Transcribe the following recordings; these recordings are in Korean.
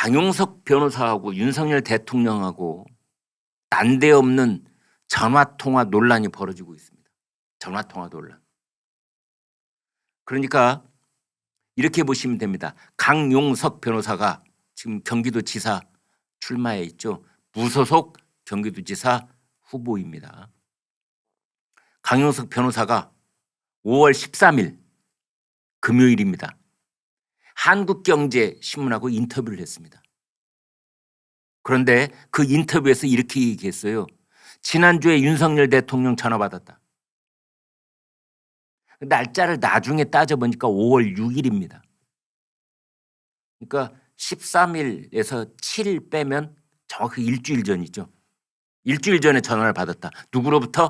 강용석 변호사하고 윤석열 대통령하고 난데없는 전화통화 논란이 벌어지고 있습니다. 전화통화 논란. 그러니까 이렇게 보시면 됩니다. 강용석 변호사가 지금 경기도지사 출마해 있죠. 무소속 경기도지사 후보입니다. 강용석 변호사가 5월 13일 금요일입니다. 한국경제신문하고 인터뷰를 했습니다. 그런데 그 인터뷰에서 이렇게 얘기했어요. 지난주에 윤석열 대통령 전화 받았다. 날짜를 나중에 따져보니까 5월 6일입니다. 그러니까 13일에서 7일 빼면 정확히 일주일 전이죠. 일주일 전에 전화를 받았다. 누구로부터?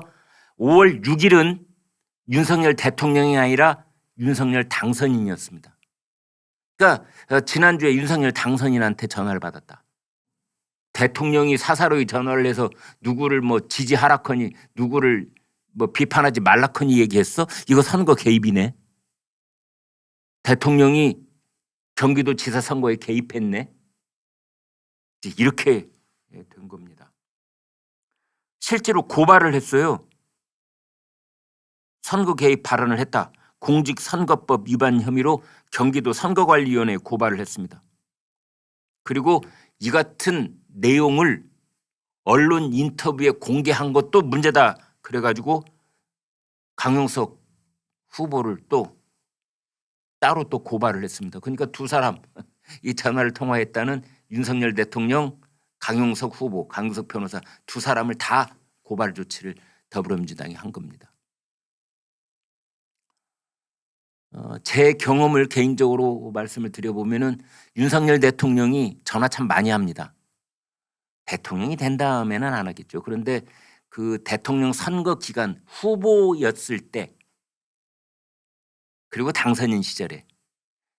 5월 6일은 윤석열 대통령이 아니라 윤석열 당선인이었습니다. 그러니까 지난주에 윤석열 당선인한테 전화를 받았다. 대통령이 사사로이 전화를 해서 누구를 뭐 지지하라커니 누구를 뭐 비판하지 말라커니 얘기했어? 이거 선거 개입이네. 대통령이 경기도지사 선거에 개입했네. 이렇게 된 겁니다. 실제로 고발을 했어요. 선거 개입 발언을 했다. 공직선거법 위반 혐의로 경기도 선거관리위원회에 고발을 했습니다. 그리고 이 같은 내용을 언론 인터뷰에 공개한 것도 문제다. 그래가지고 강용석 후보를 또 따로 또 고발을 했습니다. 그러니까 두 사람 이 전화를 통화했다는 윤석열 대통령, 강용석 후보, 강용석 변호사 두 사람을 다 고발 조치를 더불어민주당이 한 겁니다. 제 경험을 개인적으로 말씀을 드려보면은 윤석열 대통령이 전화 참 많이 합니다. 대통령이 된 다음에는 안 하겠죠. 그런데 그 대통령 선거 기간 후보였을 때 그리고 당선인 시절에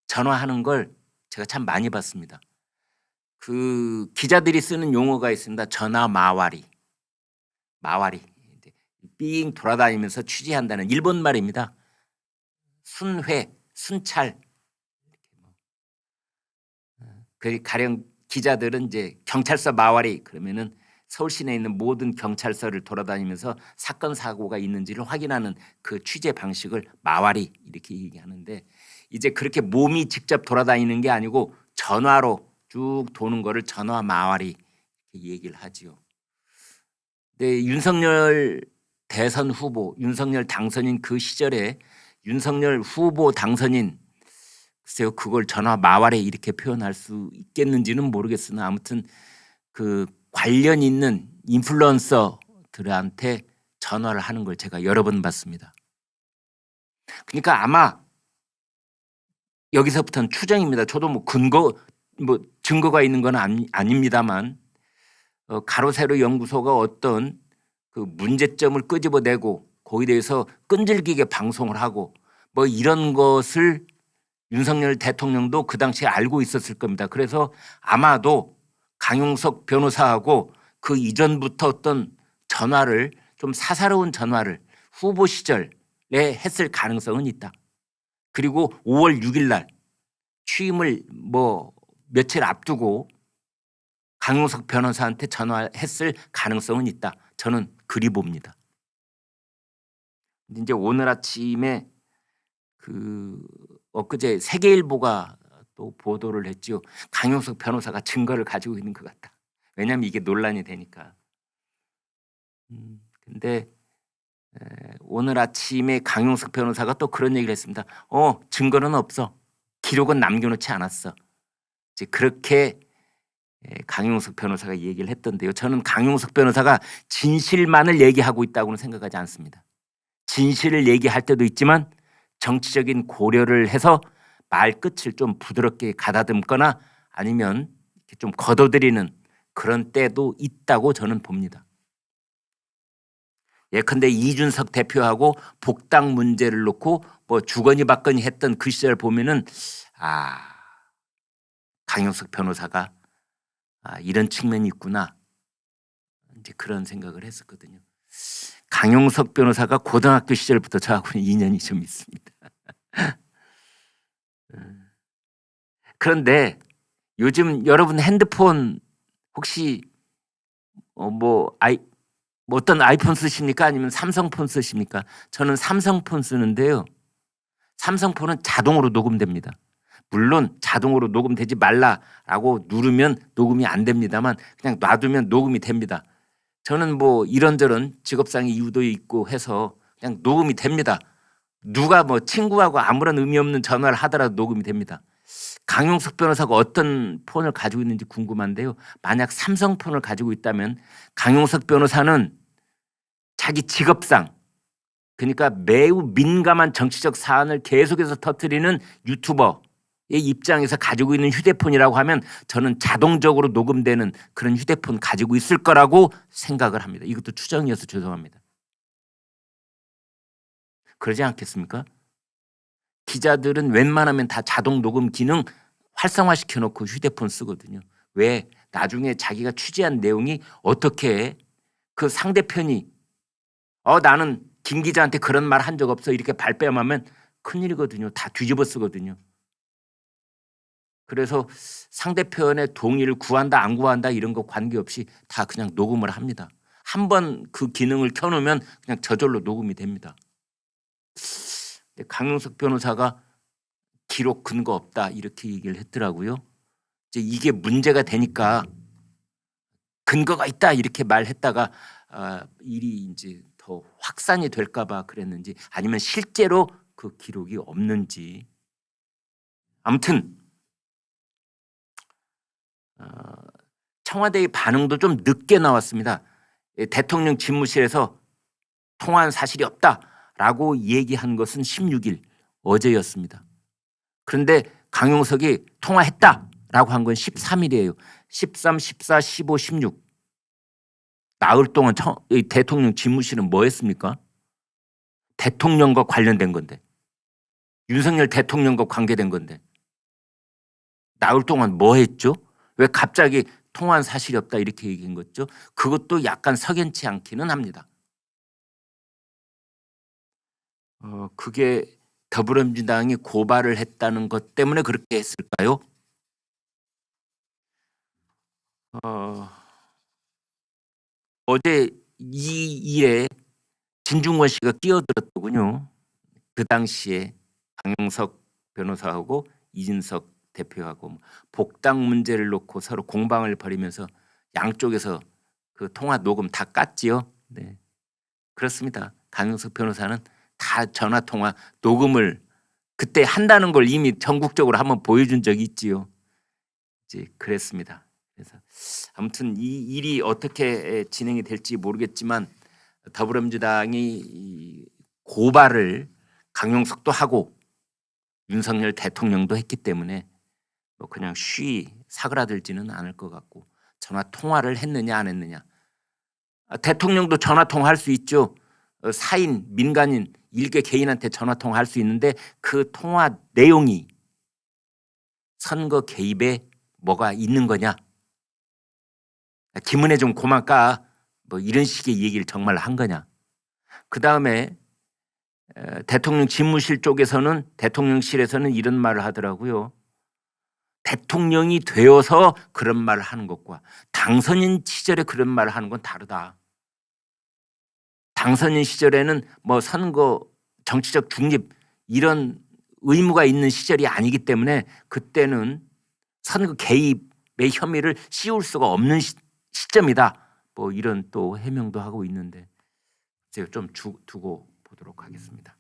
전화하는 걸 제가 참 많이 봤습니다. 그 기자들이 쓰는 용어가 있습니다. 전화 마와리. 마와리. 삥 돌아다니면서 취재한다는 일본 말입니다. 순회, 순찰. 그 가령 기자들은 이제 경찰서 마와리 그러면은 서울 시내에 있는 모든 경찰서를 돌아다니면서 사건 사고가 있는지를 확인하는 그 취재 방식을 마와리 이렇게 얘기하는데 이제 그렇게 몸이 직접 돌아다니는 게 아니고 전화로 쭉 도는 거를 전화 마와리 이렇게 얘기를 하지요. 근데 윤석열 대선 후보, 윤석열 당선인 그 시절에 윤석열 후보 당선인 글쎄요 그걸 전화 마와리 이렇게 표현할 수 있겠는지는 모르겠으나 아무튼 그 관련 있는 인플루언서들한테 전화를 하는 걸 제가 여러 번 봤습니다. 그러니까 아마 여기서부터는 추정입니다. 저도 뭐 증거가 있는 건 아닙니다만 가로세로 연구소가 어떤 그 문제점을 끄집어내고 거기에 대해서 끈질기게 방송을 하고 뭐 이런 것을 윤석열 대통령도 그 당시에 알고 있었을 겁니다. 그래서 아마도 강용석 변호사하고 그 이전부터 어떤 전화를 좀 사사로운 전화를 후보 시절에 했을 가능성은 있다. 그리고 5월 6일 날 취임을 뭐 며칠 앞두고 강용석 변호사한테 전화했을 가능성은 있다. 저는 그리 봅니다. 이제 오늘 아침에 그 엊그제 세계일보가 또 보도를 했죠. 강용석 변호사가 증거를 가지고 있는 것 같다. 왜냐하면 이게 논란이 되니까. 근데 오늘 아침에 강용석 변호사가 또 그런 얘기를 했습니다. 증거는 없어. 기록은 남겨놓지 않았어. 이제 그렇게 강용석 변호사가 얘기를 했던데요. 저는 강용석 변호사가 진실만을 얘기하고 있다고는 생각하지 않습니다. 진실을 얘기할 때도 있지만 정치적인 고려를 해서 말끝을 좀 부드럽게 가다듬거나 아니면 이렇게 좀 걷어들이는 그런 때도 있다고 저는 봅니다. 예컨대 이준석 대표하고 복당 문제를 놓고 뭐 주거니 받거니 했던 그 시절 보면은 강용석 변호사가 이런 측면이 있구나 이제 그런 생각을 했었거든요. 강용석 변호사가 고등학교 시절부터 저하고는 인연이 좀 있습니다. 그런데 요즘 여러분 핸드폰 혹시 뭐 어떤 아이폰 쓰십니까? 아니면 삼성폰 쓰십니까? 저는 삼성폰 쓰는데요. 삼성폰은 자동으로 녹음됩니다. 물론 자동으로 녹음되지 말라라고 누르면 녹음이 안 됩니다만 그냥 놔두면 녹음이 됩니다. 저는 뭐 이런저런 직업상의 이유도 있고 해서 그냥 녹음이 됩니다. 누가 뭐 친구하고 아무런 의미 없는 전화를 하더라도 녹음이 됩니다. 강용석 변호사가 어떤 폰을 가지고 있는지 궁금한데요. 만약 삼성폰을 가지고 있다면 강용석 변호사는 자기 직업상, 그러니까 매우 민감한 정치적 사안을 계속해서 터뜨리는 유튜버의 입장에서 가지고 있는 휴대폰이라고 하면 저는 자동적으로 녹음되는 그런 휴대폰 가지고 있을 거라고 생각을 합니다. 이것도 추정이어서 죄송합니다. 그러지 않겠습니까? 기자들은 웬만하면 다 자동 녹음 기능 활성화시켜 놓고 휴대폰 쓰거든요. 왜? 나중에 자기가 취재한 내용이 어떻게 그 상대편이 나는 김 기자한테 그런 말 한 적 없어 이렇게 발뺌하면 큰일이거든요. 다 뒤집어 쓰거든요. 그래서 상대편의 동의를 구한다 안 구한다 이런 거 관계없이 다 그냥 녹음을 합니다. 한 번 그 기능을 켜놓으면 그냥 저절로 녹음이 됩니다. 강용석 변호사가 기록 근거 없다 이렇게 얘기를 했더라고요. 이제 이게 문제가 되니까 근거가 있다 이렇게 말했다가 일이 이제 더 확산이 될까 봐 그랬는지 아니면 실제로 그 기록이 없는지 아무튼 청와대의 반응도 좀 늦게 나왔습니다. 대통령 집무실에서 통화한 사실이 없다라고 얘기한 것은 16일 어제였습니다. 그런데 강용석이 통화했다라고 한 건 13일이에요. 13, 14, 15, 16 나흘 동안 대통령 집무실은 뭐 했습니까? 대통령과 관련된 건데 윤석열 대통령과 관계된 건데 나흘 동안 뭐 했죠? 왜 갑자기 통화한 사실이 없다 이렇게 얘기한 거죠? 그것도 약간 석연치 않기는 합니다. 그게 더불어민주당이 고발을 했다는 것 때문에 그렇게 했을까요? 어제 이 일에 진중권 씨가 끼어들었더군요. 그 당시에 강용석 변호사하고 이준석 대표하고 복당 문제를 놓고 서로 공방을 벌이면서 양쪽에서 그 통화 녹음 다 깠지요. 네, 그렇습니다. 강용석 변호사는 다 전화 통화 녹음을 그때 한다는 걸 이미 전국적으로 한번 보여준 적이 있지요. 이제 그랬습니다. 그래서 아무튼 이 일이 어떻게 진행이 될지 모르겠지만 더불어민주당이 고발을 강용석도 하고 윤석열 대통령도 했기 때문에 뭐 그냥 쉬이 사그라들지는 않을 것 같고 전화 통화를 했느냐 안 했느냐 대통령도 전화 통화할 수 있죠. 사인 민간인 일개 개인한테 전화 통화할 수 있는데 그 통화 내용이 선거 개입에 뭐가 있는 거냐 김은혜 좀 고만 까 뭐 이런 식의 얘기를 정말 한 거냐. 그다음에 대통령 집무실 쪽에서는 대통령실에서는 이런 말을 하더라고요. 대통령이 되어서 그런 말을 하는 것과 당선인 시절에 그런 말을 하는 건 다르다. 당선인 시절에는 뭐 선거 정치적 중립 이런 의무가 있는 시절이 아니기 때문에 그때는 선거 개입의 혐의를 씌울 수가 없는 시점이다. 뭐 이런 또 해명도 하고 있는데 제가 좀 두고 보도록 하겠습니다.